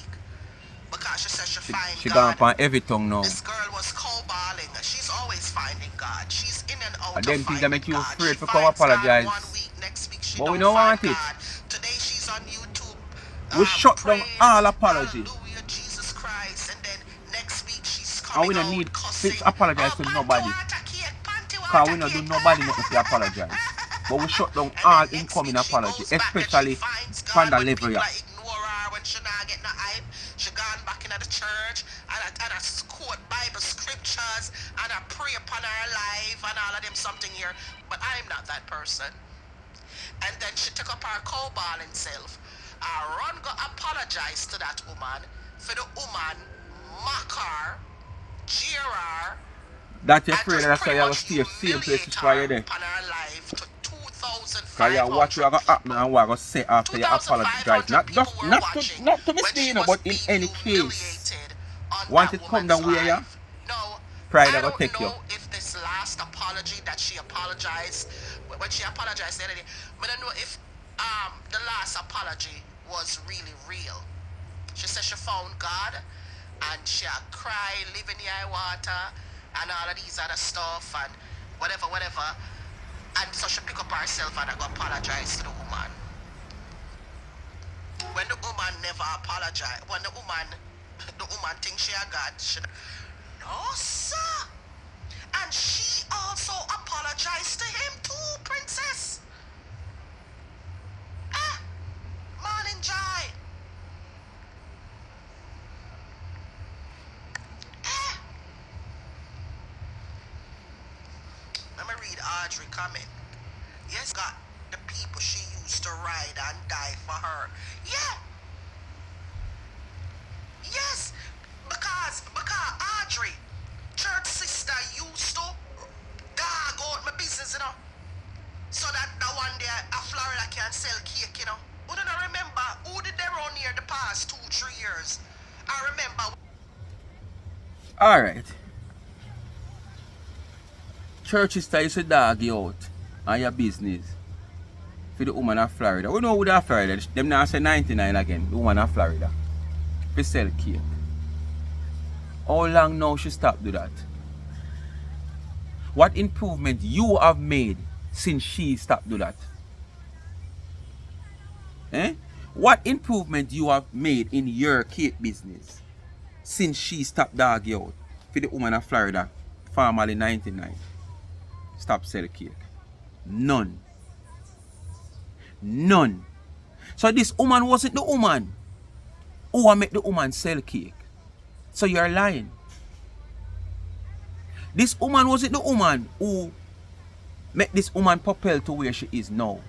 S2: because she said she find
S1: she
S2: God.
S1: She gone on every tongue now.
S2: This girl was cow-balling. She's always finding God. She's in and out
S1: and
S2: of
S1: then think that make you
S2: God.
S1: afraid
S2: She
S1: for come apologize.
S2: 1 week, next week she
S1: but
S2: don't
S1: we don't want it.
S2: God. Today she's on YouTube.
S1: We shut down all apology.
S2: Hallelujah, Jesus Christ. And then next week she's
S1: And
S2: coming
S1: we don't
S2: out
S1: need
S2: cussing.
S1: to apologize to nobody. Because we don't do nobody nothing to apologize. But we shut down all incoming apology, especially from the level.
S2: Ignore her when she not get no hype. She gone back into the church and I quote Bible scriptures and I pray upon her life and all of them something here. But I'm not that person. And then she took up her cow-balling self. I run go apologize to that woman for the woman mock her, jeer her.
S1: That you're afraid that's why you have to stay same place as why you're there. Because you watch what going to happen and what going to say after you apologize. Not to mislead, but in any case, once it come down where you, pride will take you.
S2: If this last apology that she apologized, when she apologized the other day, I don't know if the last apology was really real. She said she found God and she had cried, live in the high water and all of these other stuff and whatever. And so she pick up herself and I go apologize to the woman. When the woman never apologized, when the woman thinks she a God, she no sir. And she also apologized to him. read Audrey comment. Yes, got the people she used to ride and die for her. Yeah. Yes. Because Audrey, church sister, used to dog out my business, you know. So that one day a Florida can sell cake, you know. Who don't remember who did they run here the past 2-3 years? I remember.
S1: Alright. Church sister used to dog you out on your business for the woman of Florida. We know who they are Florida. Them now say 99 again, the woman of Florida. For sell cake. How long now she stopped do that? What improvement you have made since she stopped do that? Eh? What improvement you have made in your cake business since she stopped dog you out for the woman of Florida, formerly 99? Stop sell cake. None. None. So this woman wasn't the woman who made the woman sell cake. So you're lying. This woman wasn't the woman who made this woman propel to where she is now.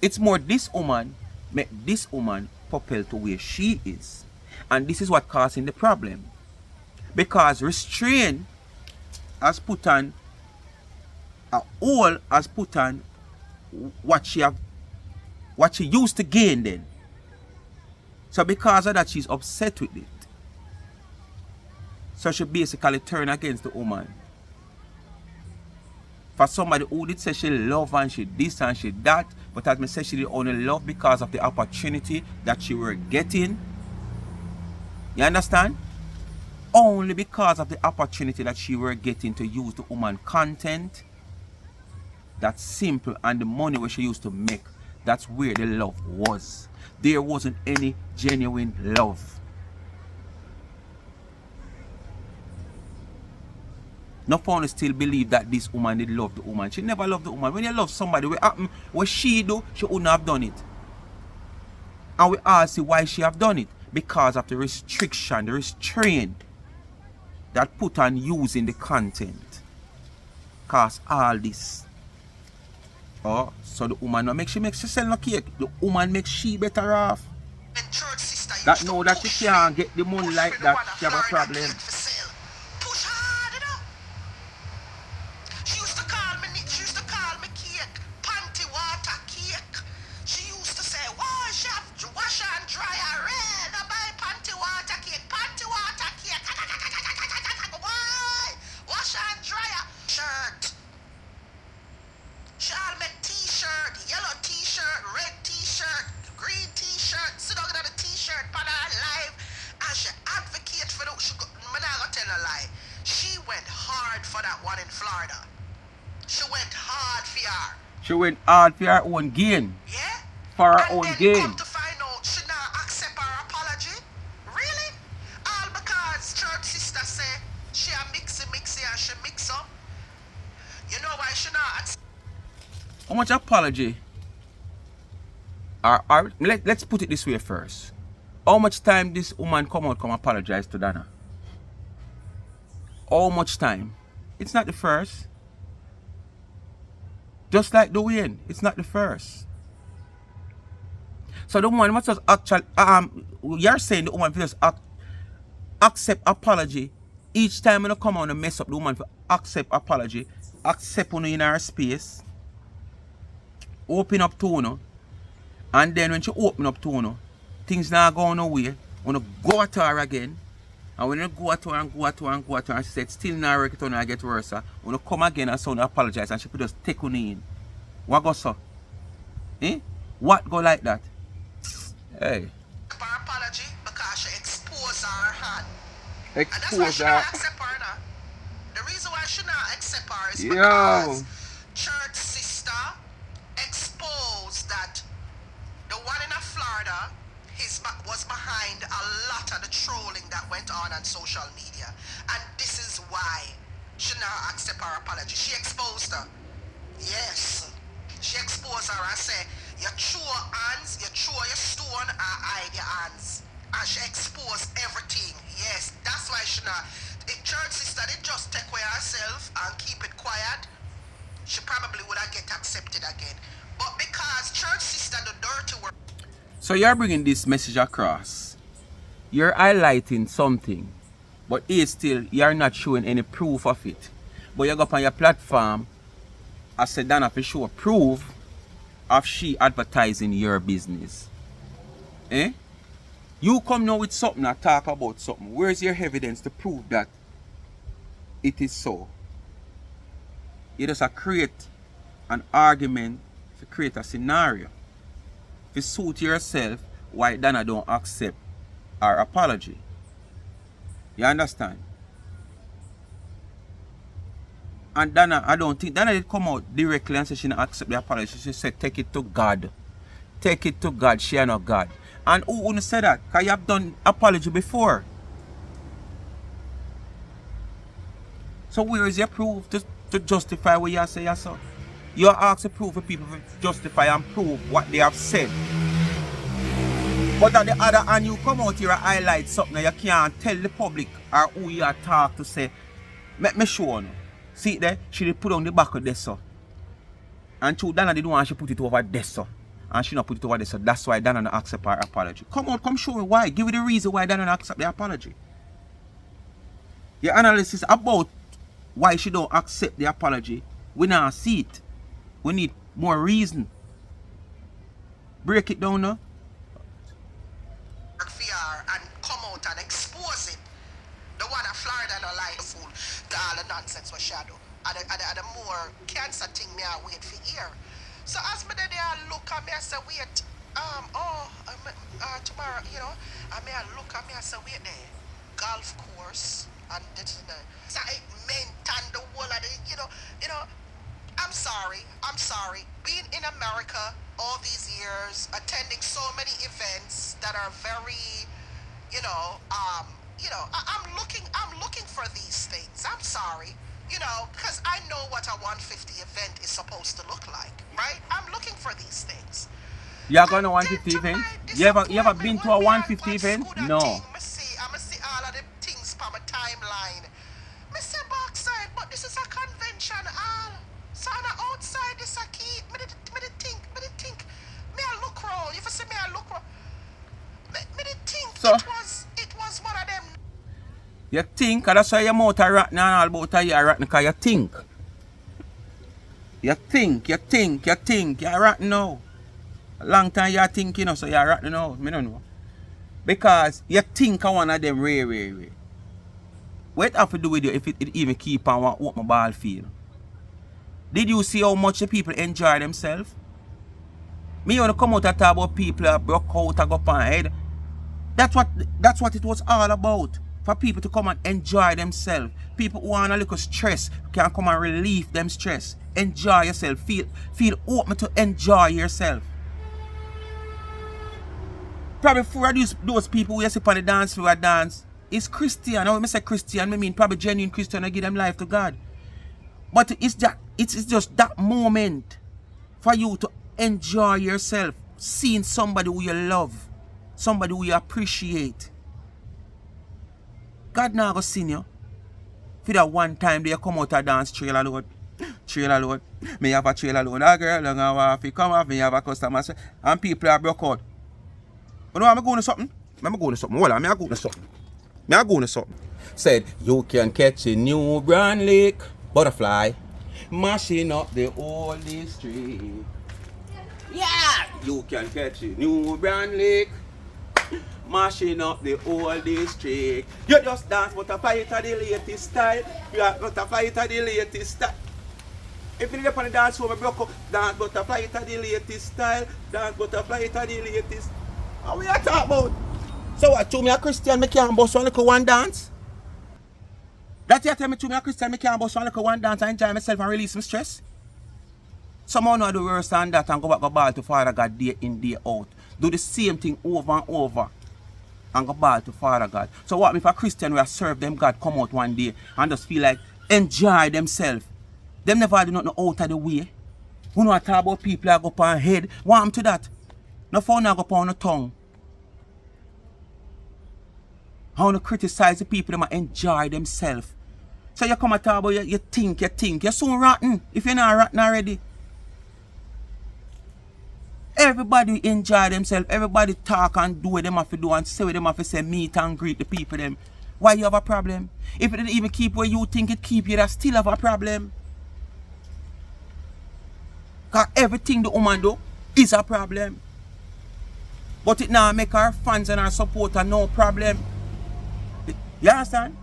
S1: It's more this woman made this woman propel to where she is. And this is what causing the problem. Because restraint has put on all has put on what she used to gain then. So because of that, she's upset with it. So she basically turned against the woman. For somebody who did say she love and she this and she that, but as me say she did only love because of the opportunity that she were getting. You understand? Only because of the opportunity that she were getting to use the woman content. That's simple, and the money where she used to make, that's where the love was. There wasn't any genuine love. No one still believe that this woman did love the woman. She never loved the woman. When you love somebody, what she do, she wouldn't have done it. And we all see why she have done it. Because of the restriction, the restraint that put on using the content. Cause all this. Oh, so the woman no make she sell no cake. The woman make she better off. That know that she can't get the money like that, she have a problem.
S2: Push hard, you know. She used to call me cake, panty water cake. She used to say, wash and dry her red. I buy panty water cake. Why? Wash and dry her shirt. She'll make t-shirt, yellow t-shirt, red t-shirt, green t-shirt, sit down on the t-shirt on her live, and she advocate for those. I'm not gonna tell a lie. She went hard for that one in Florida. She went hard for her.
S1: She went hard for her own gain.
S2: Yeah?
S1: For her
S2: and
S1: own
S2: then
S1: gain.
S2: Come to find out she not accept her apology. Really? All because church sister say she a mixy and she mix up. You know why she not accept?
S1: How much apology? Let's put it this way first. How much time this woman come apologize to Dana? How much time? It's not the first. Just like the win, it's not the first. So the woman must just actually you're saying the woman just accept apology each time when you come on and mess up. The woman for accept apology, accept on in her space. Open up to her, and then when she open up to her, things not going away. When you go at her again, and when you go at her and she said still not work it on and get worse. When you come again and sound apologize and she could just take on in. What go so? Eh? What go like that? Hey.
S2: Her apology because she exposed her hand.
S1: Expose her.
S2: Accept her now. The reason why she not accept her is because church sister exposed that the one in Florida was behind a lot of the trolling that went on social media. And this is why she not accept her apology. She exposed her. Yes. She exposed her and say, you throw hands, you throw your stone and hide your hands. And she exposed everything. Yes, that's why she not. If church sister did just take away herself and keep it quiet, she probably would have get accepted again. But because church sister do dirty work.
S1: So you're bringing this message across. You're highlighting something, but still you're not showing any proof of it. But you go up on your platform, I said Dana for show proof of she advertising your business. Eh? You come now with something and talk about something. Where's your evidence to prove that it is so? You just create an argument to create a scenario. To suit yourself why Dana don't accept our apology. You understand? And Dana, I don't think Dana did come out directly and say she didn't accept the apology. She said take it to God. Take it to God, she is not God. And who wouldn't say that? Because you have done apology before. So where is your proof to justify what you say yourself? You ask to prove for people to justify and prove what they have said. But on the other hand, you come out here and highlight something you can't tell the public or who you talk to say, make me show you. See there, she did put on the back of this so. And to Dana didn't want she put it over this so. And she not put it over this so. That's why Dana don't accept her apology. Come on, come show me why. Give me the reason why Dana don't accept the apology. Your analysis about why she don't accept the apology, we not see it. We need more reason. Break it down now.
S2: And come out and expose it. The one at Florida don't like the fool. All the nonsense was shadow. And the more cancer thing me I wait for here. So as me there look at me I say wait, tomorrow, you know, I may look at me I say wait there. Golf course and this and that. So it meant and the whole of the, you know, I'm sorry. Being in America all these years, attending so many events that are very, I'm looking for these things. I'm sorry, because I know what a 150 event is supposed to look like, right? I'm looking for these things.
S1: You're going to 150 event? You ever been to a 150 event? No.
S2: I see all of the things from a timeline. I say backside, but this is a convention all. So on the outside this a key. Me think. Me I look round. If you see me I look round. Me think
S1: so,
S2: it was one of them.
S1: You think, and that's why your mouth are rotten and all about a year rotten, because you think. You think. You're rotten now. A long time you're thinking, so you're rotten now. Me don't know. Because you think of one of them rare. What it have to do with you if it even keep on what my ball feel? Did you see how much the people enjoy themselves? Me want to come out and talk about people that broke out and go up on head. That's what it was all about. For people to come and enjoy themselves. People who want a little stress can come and relieve them stress. Enjoy yourself. Feel open to enjoy yourself. Probably for those people who sit on the dance floor dance is Christian. Now when I say Christian, I mean probably genuine Christian and give them life to God. But it's just that moment for you to enjoy yourself, seeing somebody who you love, somebody who you appreciate. God now go sing you. For that one time they come out and dance trailer load. Me have a trailer load. A girl long off, come off, me have a customer. And people are broke out. You know I'm going to something? I'm going to something. Hold on, I'm going to something. Said, you can catch a new brand lake butterfly, mashing up the old street. Yeah! You can catch a new brand lake, mashing up the old street. You just dance butterfly to the latest style. You butterfly to the latest style. If you get on the dance floor, broke up, dance butterfly to the latest style, dance butterfly to the latest. How we are talking about? So what, to me a Christian, me can't bust one dance? That you tell me to me a Christian, me can't bust one dance and enjoy myself and release my stress? Someone know do worse than that and go back go ball to Father God day in, day out. Do the same thing over and over and go ball to Father God. So what if a Christian will serve them God come out one day and just feel like enjoy themselves? Them never do nothing out of the way. Who know talk about people that go up on head? Want them to that? No phone go up on the tongue. I want to criticize the people that enjoy themselves. So you come and talk about you think. You're soon rotten if you're not rotten already. Everybody enjoy themselves. Everybody talk and do what them have to do and say what them have to say. Meet and greet the people them. Why you have a problem? If it didn't even keep where you think it keep, you still have a problem. Because everything the woman do is a problem. But it now make her fans and her supporter no problem. You understand?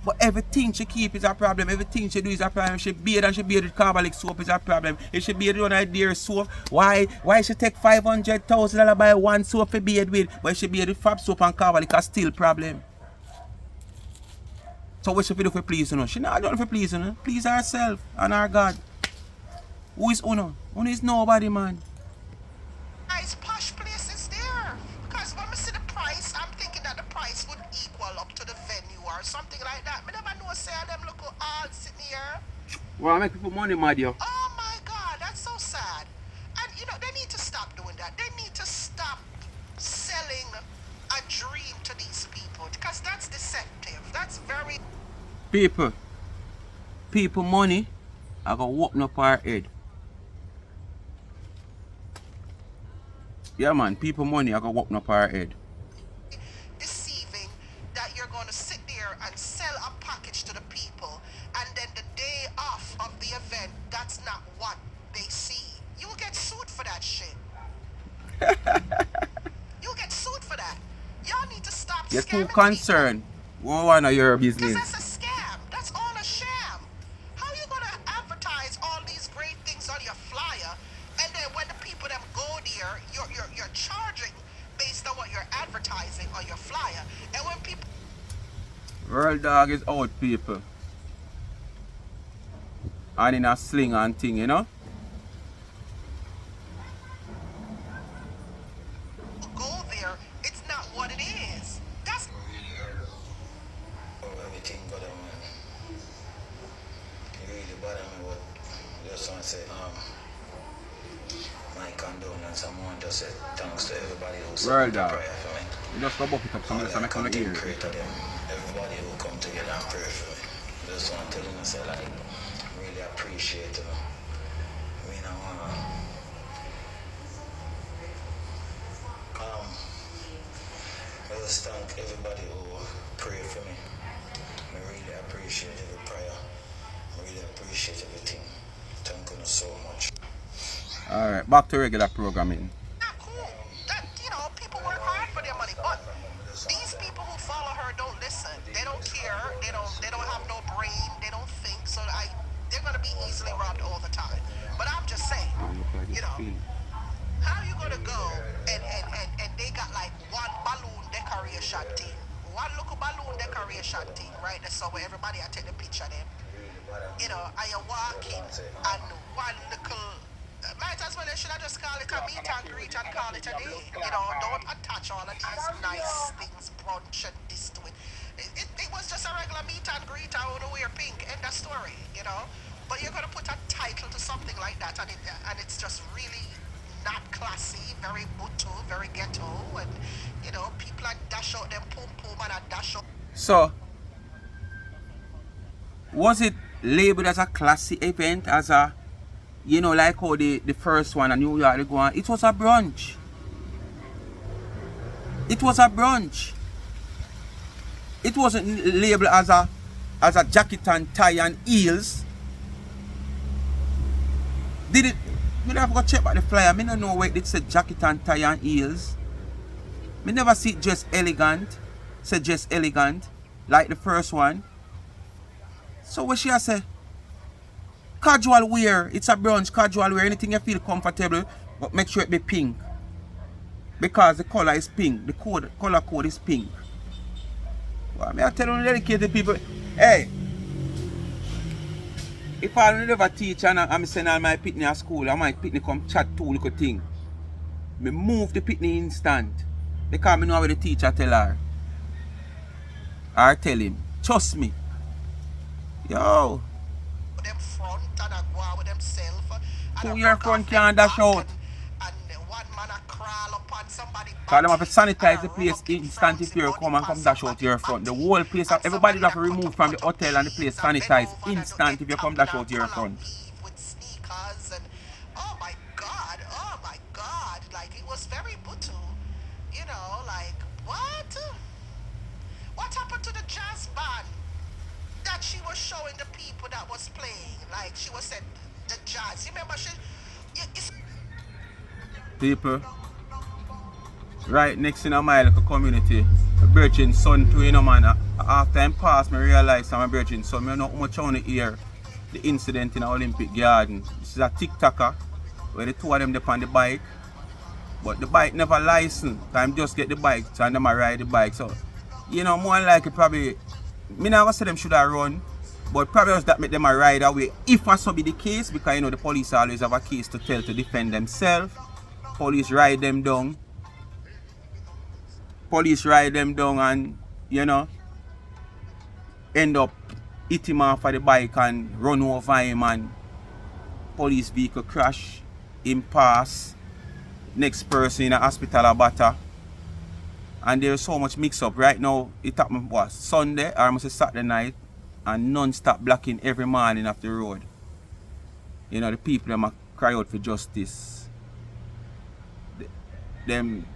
S1: But everything she keep is a problem. Everything she do is a problem. She bathe and she bathe with carbolic soap is a problem. If she bathe with one dear soap, why she take $500,000 buy one soap for bathe with? Why she bathe with fab soap and carbolic is still problem. So what she do for please you know? She not done for please you know. Please herself and her God. Who is Uno? Uno is nobody, man.
S2: Nice posh places there. Because when we see the price, I'm thinking that the price would equal up to the venue or something like that. I never know say them look all sitting here.
S1: Well, I make people money, mad yo.
S2: Oh my God, that's so sad. And you know, they need to stop doing that. They need to stop selling a dream to these people because that's deceptive. That's very...
S1: People money, I got open up our head. Yeah man, people money, I got open up our head.
S2: Deceiving that you're going to sit there and sell a package to the people and then the day off of the event, that's not what they see. You will get sued for that shit. You'll get sued for that. Y'all need to stop
S1: You're
S2: scamming
S1: too concerned. What one of your
S2: because
S1: business?
S2: that's a scam. That's all a sham. How are you going to advertise all these great things on your flyer and then when the people them go there, you're charging based on what you're advertising on your flyer. And when people...
S1: World dog is out, people. And in a sling and thing, you know?
S2: go there, it's not what it is. That's...
S3: Everything got them, man. It really bother me, but just want to say, my condolence. I want to say thanks to everybody who said prayer for me.
S1: You just go buck it up, somebody else, I make them hear.
S3: Everybody who come together and pray for me. Just want to tell them, say, like, really appreciate it. I mean, I want to just thank everybody who prayed for me. I really appreciate every prayer. I really appreciate everything. Thank you so much.
S1: Alright, back to regular programming.
S2: not cool. That, you know, people work hard for their money, but these people who follow her don't listen. They don't care. They don't have no brain. They don't think. So they're gonna be easily robbed all the time. But I'm just saying, you know, how you gonna go and they got like one balloon decoration team, one little balloon decoration team, right? That's so where everybody I take the picture of them. You know, and you're walking and one little. Might as well, they should have just call it a meet and greet and call it a day. You know, don't attach all of these nice things, brunch and this to it. It was just a regular meet and greet. I want to wear pink. End of story, you know. But you're going to put a title to something like that, and it's just really not classy, very mutu, very ghetto, and, you know, people are dash out them pum-pum and a dash out.
S1: So, was it labeled as a classy event, as a, you know, like how the first one in New York they go on? It was a brunch. It was a brunch. It wasn't labeled as a jacket and tie and heels. Did it? Me never go check about the flyer. Me don't know where it said jacket and tie and heels. Me never see it just elegant. Said just elegant, like the first one. So what she say? Casual wear. It's a brunch, casual wear. Anything you feel comfortable, but make sure it be pink. Because the color is pink. The color code is pink. Well, I tell you, dedicated people, hey, if I never teach and I'm sending all my pitney at school, I might pitney come chat two little thing. Me move the pitney instant. Because I know what the teacher tell her. Or tell him. Trust me. Yo.
S2: Them front and I go out with themself.
S1: Two year front can't dash out.
S2: And one man a crawl upon somebody
S1: Because them have to sanitize the place instant if you come and come dash out your front. The whole place, everybody have to remove from the hotel and the place sanitize instant if you come dash out your front.
S2: With sneakers and oh my god, like it was very butu. You know, like what? What happened to the jazz band that she was showing the people that was playing? Like she was said the jazz. You remember it's
S1: people right next in my local community, a virgin son too, you know man. After time passed, I realized I'm a virgin son. I know how much I want to hear the incident in the Olympic Garden. This is a TikToker where the two of them dip on the bike, but the bike never licensed. I'm just get the bike and them ride the bike. So, you know, more likely probably, me never say them should have run, but probably was that make them ride away. If that so be the case, because you know the police always have a case to tell to defend themselves. Police ride them down. Police ride them down and, you know, end up hit him off of the bike and run over him and police vehicle crash, him pass, next person in a hospital a batter. And there's so much mix up. Right now, it happened was Sunday or almost Saturday night and non-stop blocking every morning off the road. You know, the people them cry out for justice. Them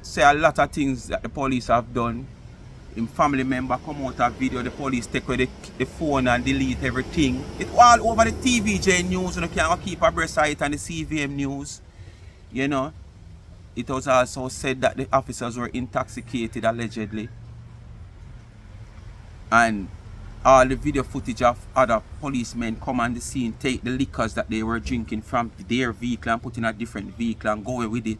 S1: say a lot of things that the police have done. Him family member come out a video, the police take away the phone and delete everything. It's all over the TVJ news, and you can't keep abreast of it and the CVM news. You know. It was also said that the officers were intoxicated allegedly. And all the video footage of other policemen come on the scene, take the liquors that they were drinking from their vehicle and put in a different vehicle and go away with it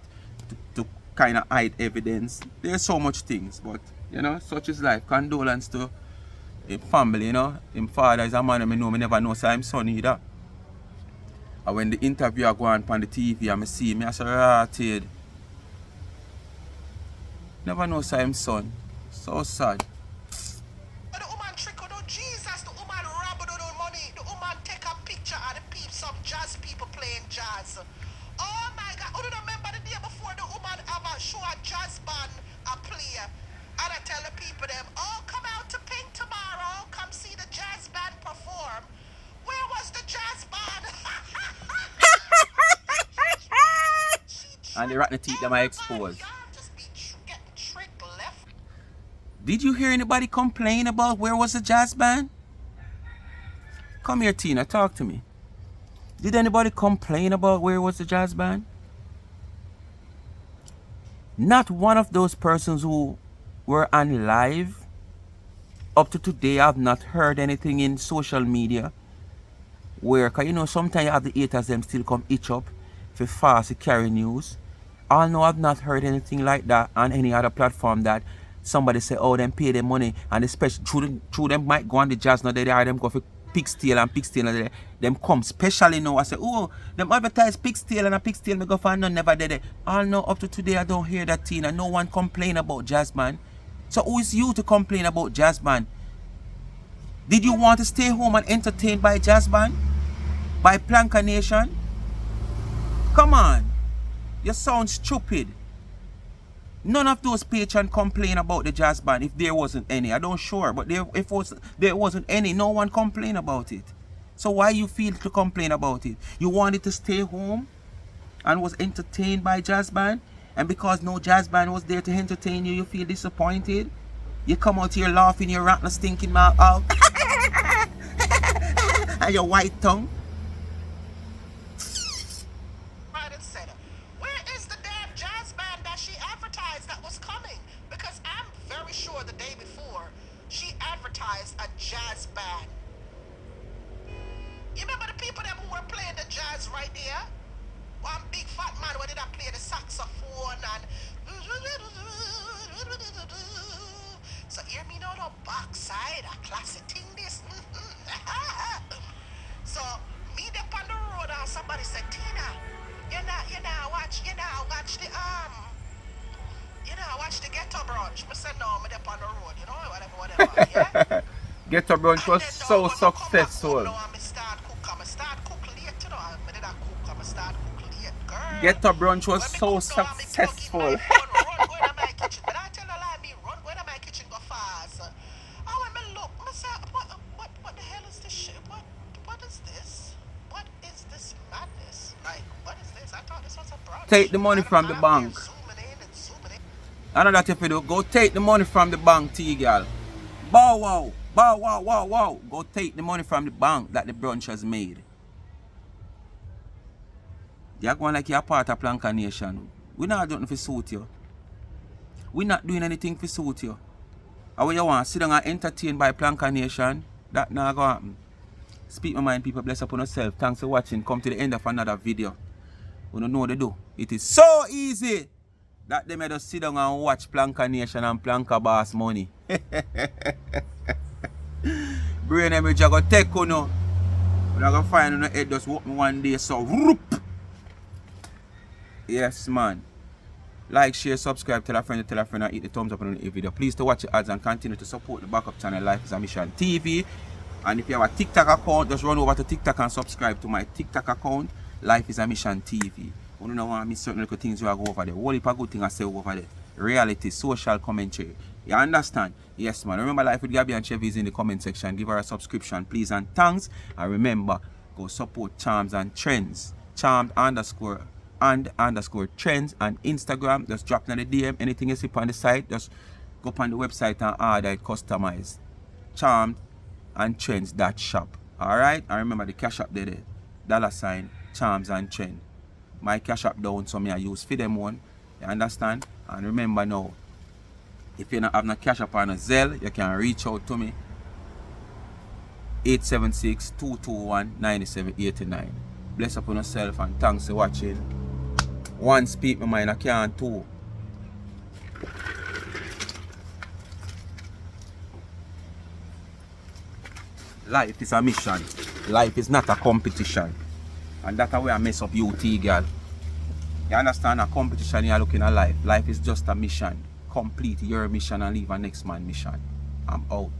S1: to kind of hide evidence. There's so much things, but you know, such is life. Condolence to his family, you know. His father is a man I know, I never know so I'm son either. And when the interview go on the TV and I see me, I say, rated. Never know so I'm son. So sad.
S2: The woman trick on Jesus, the woman rob on money, the woman take a picture of the peeps, some jazz people playing jazz. Oh my god, I don't remember the day before the woman have a show a jazz band a play. And I tell the people them, oh come out to Pink tomorrow, come see the jazz band perform. Where was the jazz band?
S1: And the rotten teeth them are exposed. Did you hear anybody complain about where was the jazz band? Come here, Tina, talk to me. Did anybody complain about where was the jazz band? Not one of those persons who were on live up to today have not heard anything in social media where, cause you know sometimes you have the haters them still come itch up for fast to carry news. I know I've not heard anything like that on any other platform that somebody say, oh, them pay them money, and especially through them might go on the jazz now, they are them go for pigtail and pigtail, them come specially now. I say, oh, them advertise pigtail and a pigtail, me go for none, never did it. All know up to today I don't hear that Tina. No one complain about jazz man. So who is you to complain about jazz man? Did you want to stay home and entertain by jazz band? By Planka Nation? Come on. You sound stupid. None of those patrons complain about the jazz band if there wasn't any. I don't sure, but there wasn't any. No one complain about it. So why you feel to complain about it? You wanted to stay home and was entertained by jazz band, and because no jazz band was there to entertain you, you feel disappointed. You come out here laughing your rotten stinking mouth out and your white tongue.
S2: A jazz band. You remember the people them who were playing the jazz right there? One big fat man who did not play the saxophone and so hear me now the backside a classic thing this. So me up on the road and somebody said, Tina, you know watch the ghetto brunch. I said no, I'm up on the road, you know, whatever, yeah.
S1: Ghetto brunch was so successful. Ghetto brunch was so successful. take the money from the bank. I know that if you do, go take the money from the bank, T-girl. Bow wow, bow wow, wow, wow. Go take the money from the bank that the brunch has made. You're going like you're part of Planka Nation. We're not doing anything to suit you. We're not doing anything to suit you. And when you want to sit down and entertain by Planka Nation, that not going to happen. Speak my mind, people. Bless upon yourself. Thanks for watching. Come to the end of another video. We don't know what they do. It is so easy that they may just sit down and watch Planka Nation and Planka Boss Money. Brain image I go take you now. We're going to find on the head just walk me one day. So, whoop. Yes, man. Like, share, subscribe, tell a friend, and hit the thumbs up on the video. Please to watch the ads and continue to support the backup channel Life is a Mission TV. And if you have a TikTok account, just run over to TikTok and subscribe to my TikTok account, Life is a Mission TV. You don't want to miss certain little things you go over there. Whole heap of good things I say over there. Reality, social commentary. You understand? Yes, man. Remember, Life with Gabby and Chevy is in the comment section. Give her a subscription, please, and thanks. And remember, go support Charms and Trends. Charmed __ trends on Instagram. Just drop in the DM. Anything you see on the site, just go up on the website and order it customized. Charmed and Trends.shop. Alright? And remember the cash up there. $ Charms and Trend. My cash up down, so I use for them one. You understand? And remember now, if you don't have no cash up on a Zelle, you can reach out to me. 876-221-9789. Bless upon yourself and thanks for watching. One, speak my mind, I can't two. Life is a mission. Life is not a competition. And that's why I mess up you, T-girl. You understand? A competition you're looking at life. Life is just a mission. Complete your mission and leave a next man mission. I'm out.